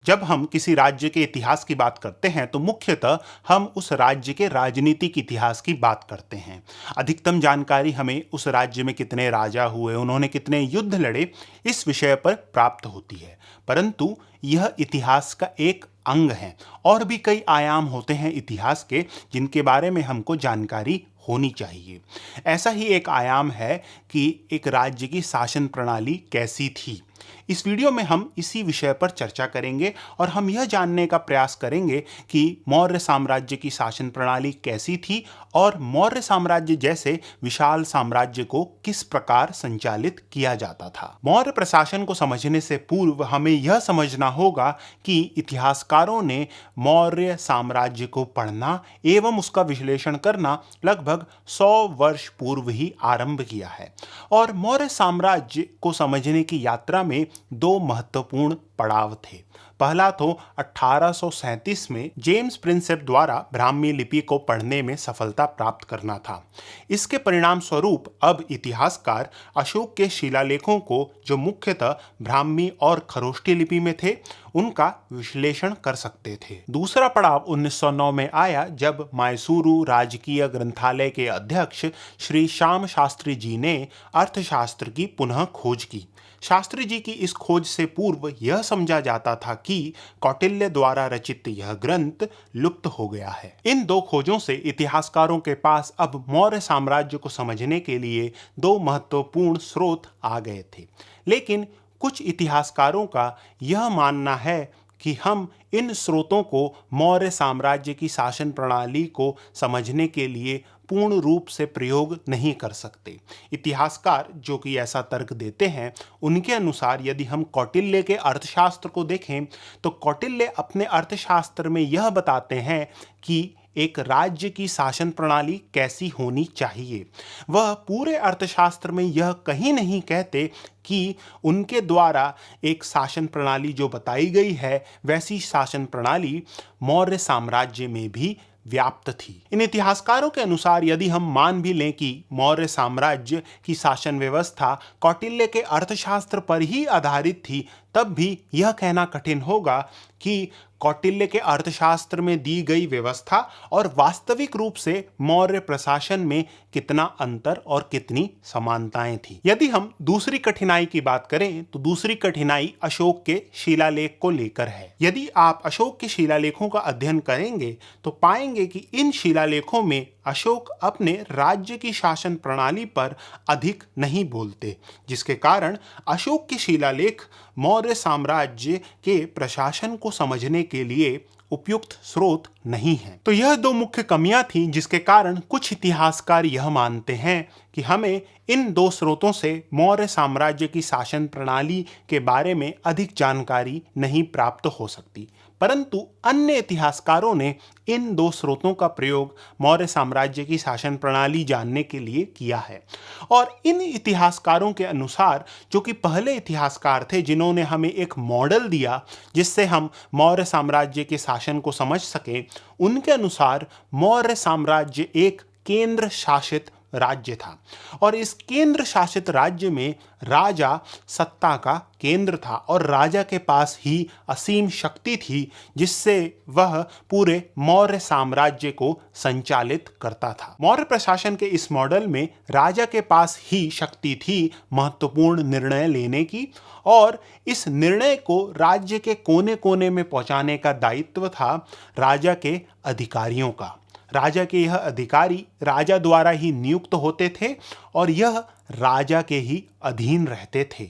जब हम किसी राज्य के इतिहास की बात करते हैं तो मुख्यतः हम उस राज्य के राजनीतिक इतिहास की बात करते हैं। अधिकतम जानकारी हमें उस राज्य में कितने राजा हुए, उन्होंने कितने युद्ध लड़े, इस विषय पर प्राप्त होती है। परंतु यह इतिहास का एक अंग है और भी कई आयाम होते हैं इतिहास के जिनके बारे में हमको जानकारी होनी चाहिए। ऐसा ही एक आयाम है कि एक राज्य की शासन प्रणाली कैसी थी। इस वीडियो में हम इसी विषय पर चर्चा करेंगे और हम यह जानने का प्रयास करेंगे कि मौर्य साम्राज्य की शासन प्रणाली कैसी थी और मौर्य साम्राज्य जैसे विशाल साम्राज्य को किस प्रकार संचालित किया जाता था। मौर्य प्रशासन को समझने से पूर्व हमें यह समझना होगा कि इतिहासकारों ने मौर्य साम्राज्य को पढ़ना एवं उसका विश्लेषण करना लगभग 100 वर्ष पूर्व ही आरंभ किया है। और मौर्य साम्राज्य को समझने की यात्रा में दो महत्वपूर्ण पड़ाव थे। पहला तो 1837 में जेम्स प्रिंसेप द्वारा ब्राह्मी लिपि को पढ़ने में सफलता प्राप्त करना था। इसके परिणाम स्वरूप अब इतिहासकार अशोक के शिलालेखों को, जो मुख्यतः ब्राह्मी और खरोष्ठी लिपि में थे, उनका विश्लेषण कर सकते थे। दूसरा पड़ाव 1909 में आया जब मैसूरू राजकीय ग्रंथालय के अध्यक्ष श्री श्याम शास्त्री जी ने अर्थशास्त्र की पुनः खोज की। शास्त्री जी की इस खोज से पूर्व यह समझा जाता था कि कौटिल्य द्वारा रचित यह ग्रंथ लुप्त हो गया है। इन दो खोजों से इतिहासकारों के पास अब मौर्य साम्राज्य को समझने के लिए दो महत्वपूर्ण स्रोत आ गए थे। लेकिन कुछ इतिहासकारों का यह मानना है कि हम इन स्रोतों को मौर्य साम्राज्य की शासन प्रणाली को समझने के लिए पूर्ण रूप से प्रयोग नहीं कर सकते। इतिहासकार जो कि ऐसा तर्क देते हैं, उनके अनुसार यदि हम कौटिल्य के अर्थशास्त्र को देखें तो कौटिल्य अपने अर्थशास्त्र में यह बताते हैं कि एक राज्य की शासन प्रणाली कैसी होनी चाहिए। वह पूरे अर्थशास्त्र में यह कहीं नहीं कहते कि उनके द्वारा एक शासन प्रणाली जो बताई गई है वैसी शासन प्रणाली मौर्य साम्राज्य में भी व्याप्त थी। इन इतिहासकारों के अनुसार यदि हम मान भी लें कि मौर्य साम्राज्य की शासन व्यवस्था कौटिल्य के अर्थशास्त्र पर ही आधारित थी, तब भी यह कहना कठिन होगा कि कौटिल्य के अर्थशास्त्र में दी गई व्यवस्था और वास्तविक रूप से मौर्य प्रशासन में कितना अंतर और कितनी समानताएं थी। यदि हम दूसरी कठिनाई की बात करें तो दूसरी कठिनाई अशोक के शिलालेख को लेकर है। यदि आप अशोक के शिलालेखों का अध्ययन करेंगे तो पाएंगे कि इन शिलालेखों में अशोक अपने राज्य की शासन प्रणाली पर अधिक नहीं बोलते, जिसके कारण अशोक के शिलालेख मौर्य साम्राज्य के प्रशासन को समझने के लिए उपयुक्त स्रोत नहीं है। तो यह दो मुख्य कमियां थीं जिसके कारण कुछ इतिहासकार यह मानते हैं कि हमें इन दो स्रोतों से मौर्य साम्राज्य की शासन प्रणाली के बारे में अधिक जानकारी नहीं प्राप्त हो सकती। परंतु अन्य इतिहासकारों ने इन दो स्रोतों का प्रयोग मौर्य साम्राज्य की शासन प्रणाली जानने के लिए किया है। और इन इतिहासकारों के अनुसार, जो कि पहले इतिहासकार थे जिन्होंने हमें एक मॉडल दिया जिससे हम मौर्य साम्राज्य के शासन को समझ सकें, उनके अनुसार मौर्य साम्राज्य एक केंद्र शासित राज्य था और इस केंद्र शासित राज्य में राजा सत्ता का केंद्र था और राजा के पास ही असीम शक्ति थी जिससे वह पूरे मौर्य साम्राज्य को संचालित करता था। मौर्य प्रशासन के इस मॉडल में राजा के पास ही शक्ति थी महत्वपूर्ण निर्णय लेने की और इस निर्णय को राज्य के कोने कोने में पहुंचाने का दायित्व था राजा के अधिकारियों का। राजा के यह अधिकारी राजा द्वारा ही नियुक्त होते थे और यह राजा के ही अधीन रहते थे।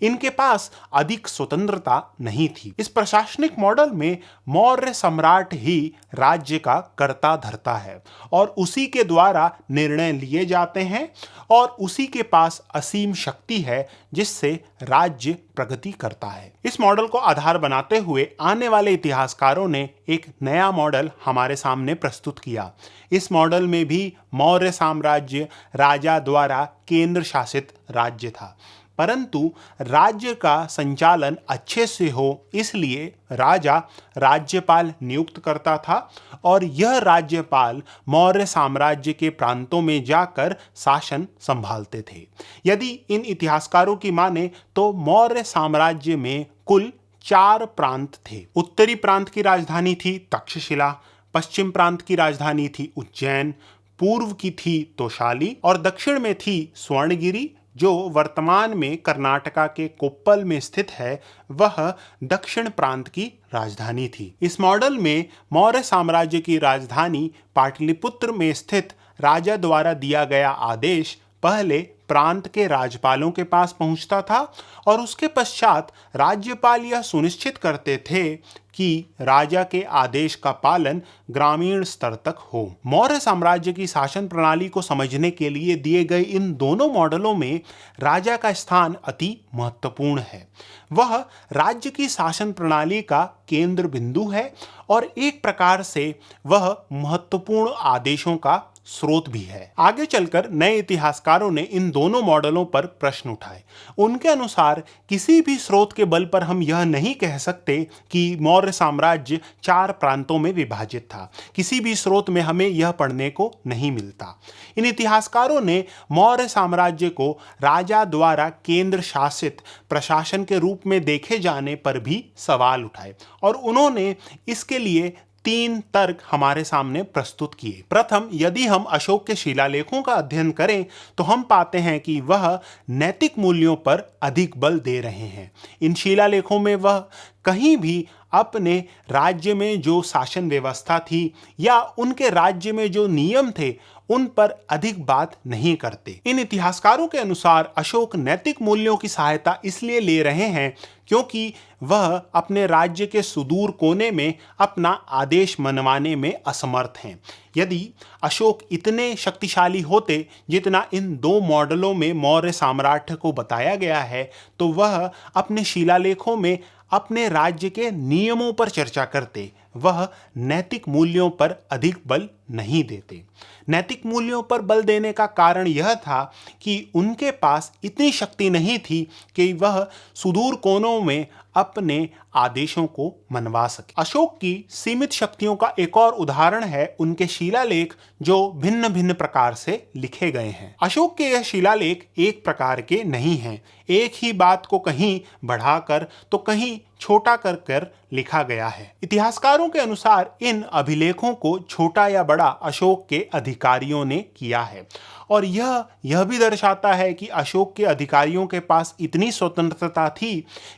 इनके पास अधिक स्वतंत्रता नहीं थी। इस प्रशासनिक मॉडल में मौर्य सम्राट ही राज्य का कर्ता धर्ता है और उसी के द्वारा निर्णय लिए जाते हैं और उसी के पास असीम शक्ति है जिससे राज्य प्रगति करता है। इस मॉडल को आधार बनाते हुए आने वाले इतिहासकारों ने एक नया मॉडल हमारे सामने प्रस्तुत किया। इस मॉडल में भी मौर्य साम्राज्य राजा द्वारा केंद्र शासित राज्य था, परंतु राज्य का संचालन अच्छे से हो इसलिए राजा राज्यपाल नियुक्त करता था और यह राज्यपाल मौर्य साम्राज्य के प्रांतों में जाकर शासन संभालते थे। यदि इन इतिहासकारों की माने तो मौर्य साम्राज्य में कुल 4 प्रांत थे। उत्तरी प्रांत की राजधानी थी तक्षशिला, पश्चिम प्रांत की राजधानी थी उज्जैन, पूर्व की थी तोशाली और दक्षिण में थी स्वर्णगिरी, जो वर्तमान में कर्नाटका के कोप्पल में स्थित है। वह दक्षिण प्रांत की राजधानी थी। इस मॉडल में मौर्य साम्राज्य की राजधानी पाटलिपुत्र में स्थित राजा द्वारा दिया गया आदेश पहले प्रांत के राज्यपालों के पास पहुंचता था और उसके पश्चात राज्यपाल यह सुनिश्चित करते थे कि राजा के आदेश का पालन ग्रामीण स्तर तक हो। मौर्य साम्राज्य की शासन प्रणाली को समझने के लिए दिए गए इन दोनों मॉडलों में राजा का स्थान अति महत्वपूर्ण है। वह राज्य की शासन प्रणाली का केंद्र बिंदु है और एक प्रकार से वह महत्वपूर्ण आदेशों का स्रोत भी है। आगे चलकर नए इतिहासकारों ने इन दोनों मॉडलों पर प्रश्न उठाए। उनके अनुसार किसी भी स्रोत के बल पर हम यह नहीं कह सकते कि मौर्य साम्राज्य 4 प्रांतों में विभाजित था। किसी भी स्रोत में हमें यह पढ़ने को नहीं मिलता। इन इतिहासकारों ने मौर्य साम्राज्य को राजा द्वारा केंद्र शासित प्रशासन के रूप में देखे जाने पर भी सवाल उठाए और उन्होंने इसके लिए 3 तर्क हमारे सामने प्रस्तुत किए। प्रथम, यदि हम अशोक के शिलालेखों का अध्ययन करें तो हम पाते हैं कि वह नैतिक मूल्यों पर अधिक बल दे रहे हैं। इन शिलालेखों में वह कहीं भी अपने राज्य में जो शासन व्यवस्था थी या उनके राज्य में जो नियम थे उन पर अधिक बात नहीं करते। इन इतिहासकारों के अनुसार अशोक नैतिक मूल्यों की सहायता इसलिए ले रहे हैं क्योंकि वह अपने राज्य के सुदूर कोने में अपना आदेश मनवाने में असमर्थ हैं। यदि अशोक इतने शक्तिशाली होते जितना इन 2 मॉडलों में मौर्य साम्राज्य को बताया गया है तो वह अपने शिलालेखों में अपने राज्य के नियमों पर चर्चा करते, वह नैतिक मूल्यों पर अधिक बल नहीं देते। नैतिक मूल्यों पर बल देने का कारण यह था कि उनके पास इतनी शक्ति नहीं थी कि वह सुदूर कोनों में अपने आदेशों को मनवा सके। अशोक की सीमित शक्तियों का एक और उदाहरण है उनके शिलालेख जो भिन्न भिन्न प्रकार से लिखे गए हैं। अशोक के यह शिलालेख एक प्रकार के नहीं हैं। एक ही बात को कहीं बढ़ाकर तो कहीं छोटा कर कर लिखा गया है। इतिहासकारों के अनुसार इन अभिलेखों को छोटा या बड़ा अशोक के अधिकारियों ने किया है और यह भी दर्शाता है कि अशोक के अधिकारियों के पास इतनी स्वतंत्रता थी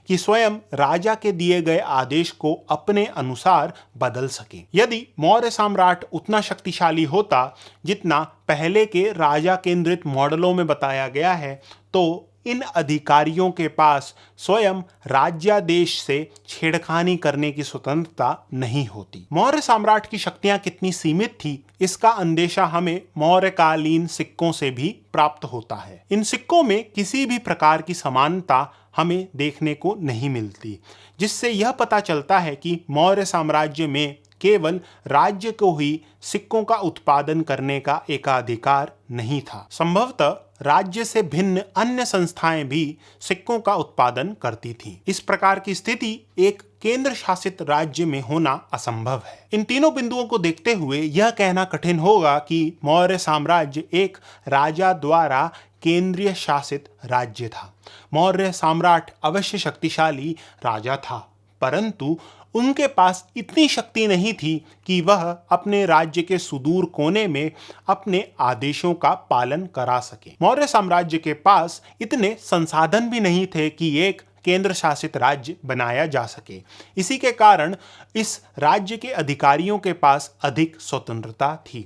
कि स्वयं राजा के दिए गए आदेश को अपने अनुसार बदल सके। यदि मौर्य सम्राट उतना शक्तिशाली होता जितना पहले के राजा केंद्रित मॉडलों में बताया गया है तो इन अधिकारियों के पास स्वयं राज्यादेश से छेड़खानी करने की स्वतंत्रता नहीं होती। मौर्य सम्राट की शक्तियां कितनी सीमित थी इसका अंदेशा हमें मौर्यकालीन सिक्कों से भी प्राप्त होता है। इन सिक्कों में किसी भी प्रकार की समानता हमें देखने को नहीं मिलती, जिससे यह पता चलता है कि मौर्य साम्राज्य में केवल राज्य को ही सिक्कों का उत्पादन करने का एकाधिकार नहीं था। संभवतः राज्य से भिन्न अन्य संस्थाएं भी सिक्कों का उत्पादन करती थीं। इस प्रकार की स्थिति एक केंद्र शासित राज्य में होना असंभव है। इन तीनों बिंदुओं को देखते हुए यह कहना कठिन होगा कि मौर्य साम्राज्य एक राजा द्वारा केंद्रीय शासित राज्य था। मौर्य सम्राट अवश्य शक्तिशाली राजा था, परंतु उनके पास इतनी शक्ति नहीं थी कि वह अपने राज्य के सुदूर कोने में अपने आदेशों का पालन करा सके। मौर्य साम्राज्य के पास इतने संसाधन भी नहीं थे कि एक केंद्र शासित राज्य बनाया जा सके। इसी के कारण इस राज्य के अधिकारियों के पास अधिक स्वतंत्रता थी।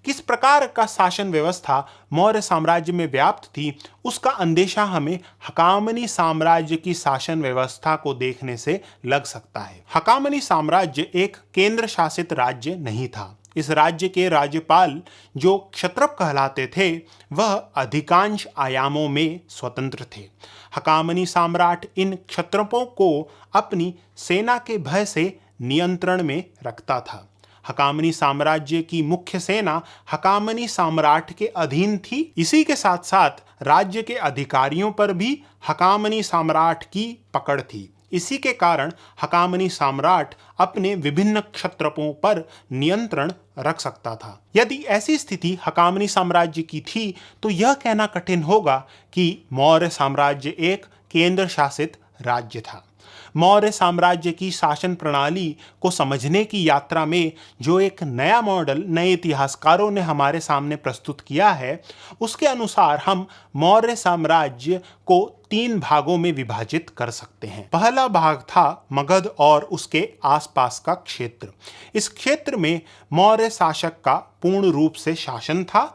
किस प्रकार का शासन व्यवस्था मौर्य साम्राज्य में व्याप्त थी उसका अंदेशा हमें हकामनी साम्राज्य की शासन व्यवस्था को देखने से लग सकता है। हकामनी साम्राज्य एक केंद्र शासित राज्य नहीं था। इस राज्य के राज्यपाल जो क्षत्रप कहलाते थे वह अधिकांश आयामों में स्वतंत्र थे। हकामनी सम्राट इन क्षत्रपों को अपनी सेना के भय से नियंत्रण में रखता था। हकामनी साम्राज्य की मुख्य सेना हकामनी सम्राट के अधीन थी। इसी के साथ साथ राज्य के अधिकारियों पर भी हकामनी सम्राट की पकड़ थी। इसी के कारण हकामनी सम्राट अपने विभिन्न क्षत्रपों पर नियंत्रण रख सकता था। यदि ऐसी स्थिति हकामनी साम्राज्य की थी तो यह कहना कठिन होगा कि मौर्य साम्राज्य एक केंद्र शासित राज्य था। मौर्य साम्राज्य की शासन प्रणाली को समझने की यात्रा में जो एक नया मॉडल नए इतिहासकारों ने हमारे सामने प्रस्तुत किया है, उसके अनुसार हम मौर्य साम्राज्य को 3 भागों में विभाजित कर सकते हैं। पहला भाग था मगध और उसके आसपास का क्षेत्र। इस क्षेत्र में मौर्य शासक का पूर्ण रूप से शासन था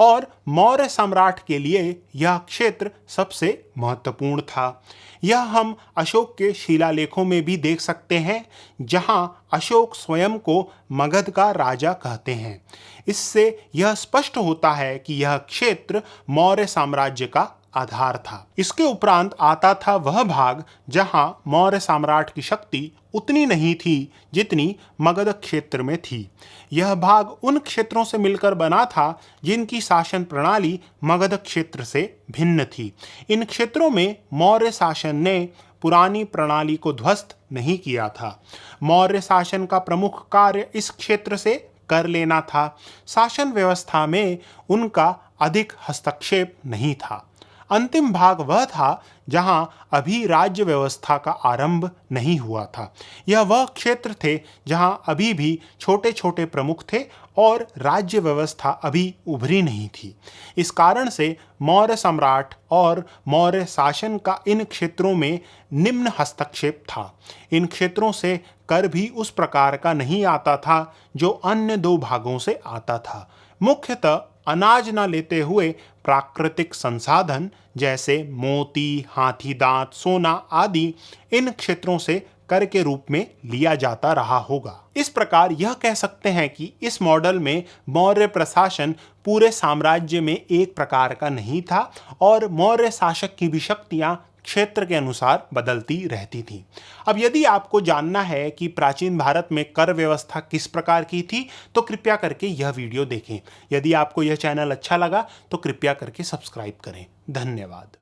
और मौर्य सम्राट के लिए यह क्षेत्र सबसे महत्वपूर्ण था। यह हम अशोक के शिलालेखों में भी देख सकते हैं, जहां अशोक स्वयं को मगध का राजा कहते हैं। इससे यह स्पष्ट होता है कि यह क्षेत्र मौर्य साम्राज्य का आधार था। इसके उपरांत आता था वह भाग जहां मौर्य सम्राट की शक्ति उतनी नहीं थी जितनी मगध क्षेत्र में थी। यह भाग उन क्षेत्रों से मिलकर बना था जिनकी शासन प्रणाली मगध क्षेत्र से भिन्न थी। इन क्षेत्रों में मौर्य शासन ने पुरानी प्रणाली को ध्वस्त नहीं किया था। मौर्य शासन का प्रमुख कार्य इस क्षेत्र से कर लेना था। शासन व्यवस्था में उनका अधिक हस्तक्षेप नहीं था। अंतिम भाग वह था जहां अभी राज्य व्यवस्था का आरंभ नहीं हुआ था। यह वह क्षेत्र थे जहां अभी भी छोटे छोटे प्रमुख थे और राज्य व्यवस्था अभी उभरी नहीं थी। इस कारण से मौर्य सम्राट और मौर्य शासन का इन क्षेत्रों में निम्न हस्तक्षेप था। इन क्षेत्रों से कर भी उस प्रकार का नहीं आता था जो अन्य 2 भागों से आता था। मुख्यतः अनाज न लेते हुए प्राकृतिक संसाधन जैसे मोती, हाथी दांत, सोना आदि इन क्षेत्रों से कर के रूप में लिया जाता रहा होगा। इस प्रकार यह कह सकते हैं कि इस मॉडल में मौर्य प्रशासन पूरे साम्राज्य में एक प्रकार का नहीं था और मौर्य शासक की भी शक्तियां क्षेत्र के अनुसार बदलती रहती थी। अब यदि आपको जानना है कि प्राचीन भारत में कर व्यवस्था किस प्रकार की थी, तो कृपया करके यह वीडियो देखें। यदि आपको यह चैनल अच्छा लगा तो कृपया करके सब्सक्राइब करें। धन्यवाद।